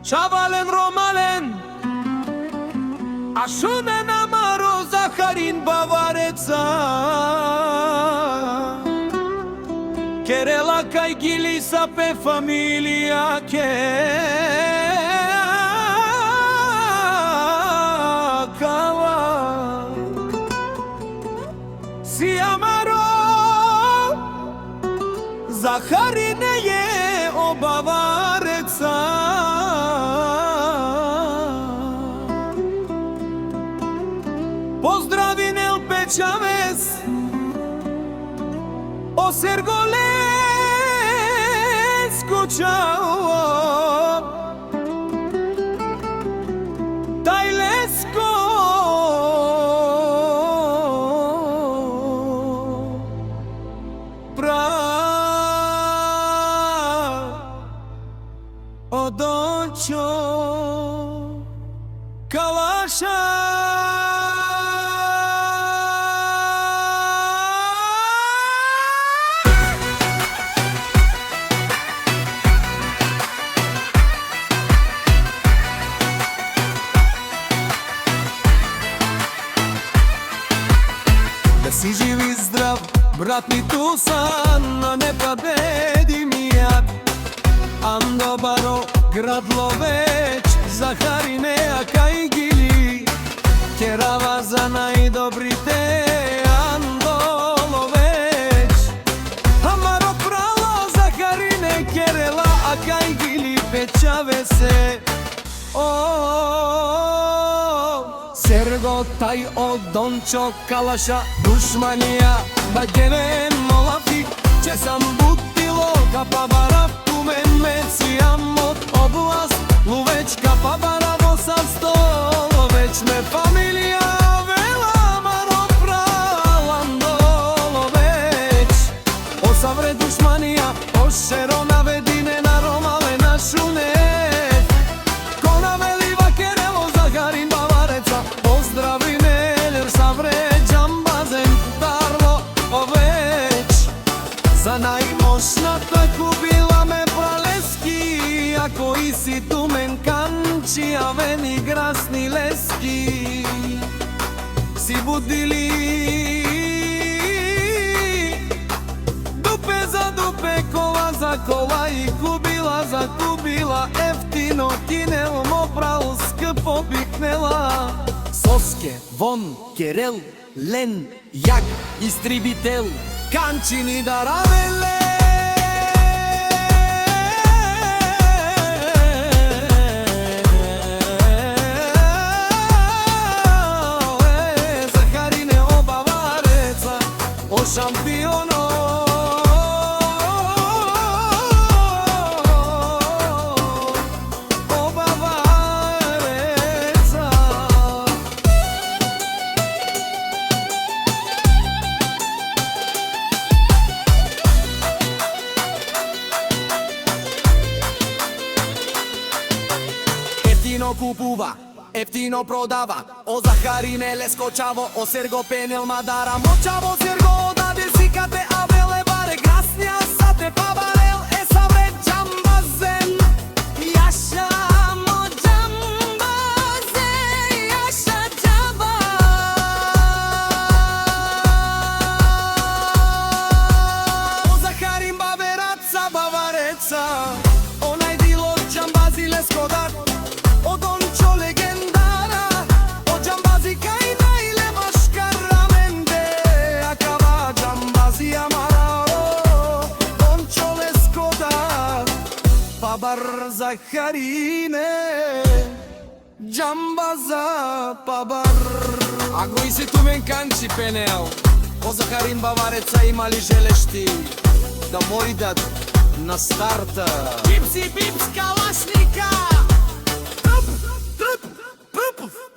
Чавален Ромален, а шуне намаро Захарин Бавареца, Керела кај Гилиса пе фамилија кава си амаро Захарине е обавареца. Поздрави Нел Печавес, о Серголеско чао, Тајлеско Одончо Калаша. Да си жив и здрав, брат ми Тусан, а не победи ми јад. Андо баро град Ловеч, Захарине кај Гили, керава за најдобрите Андо Ловеч. Амаро прало Захарине керела, а кај Гили Печавесе. Серго тај Одончо Калаша, душманија баѓевен молафи, че сам бутило капа барав тумен мецијамот област Ловеч капа бараво сам стол Ловеч ме фамилија вела маро праландо Ловеч. Осавре душманија ошеро наведине на Ромале на шуне кона велива керево Захарин Бавареца. Поздрави Нелер савре Џамбазен Тарло Овеч. За најмошната кубила ме пралески, ако и си тумен канчи, а вени грасни лески си будили дупе за дупе, кола за кола и кубила за кубила. Ефтино кинел мо прал, скъпо пикнела. Соске, Вон, Керел, Лен, Јак, Истрибител, Канчини да равеле. Захарине обавареца, о шампионо. Ефтино купува, ефтино продава, о Захарине лескочаво, о Серго пенел мадара, мочаво Серго даде сикате, а веле баре грасња сате па барел е савре Џамбазен. Јаша мо Џамбазен, јаша џаба. О Захарин Бавареца, Бавареца, онај дило Џамбази лескодар, Одончо легендара, о Џамбази кај најлема шкараменде, а кава Џамбази амарао, Одончо лескодар, пабар Захарине, Џамбаза пабар. Ако и си тумен канчи пенел, о Захарин Бавареца има ли желешти да мори дат на старта? Пипси пипс калашника. Puf.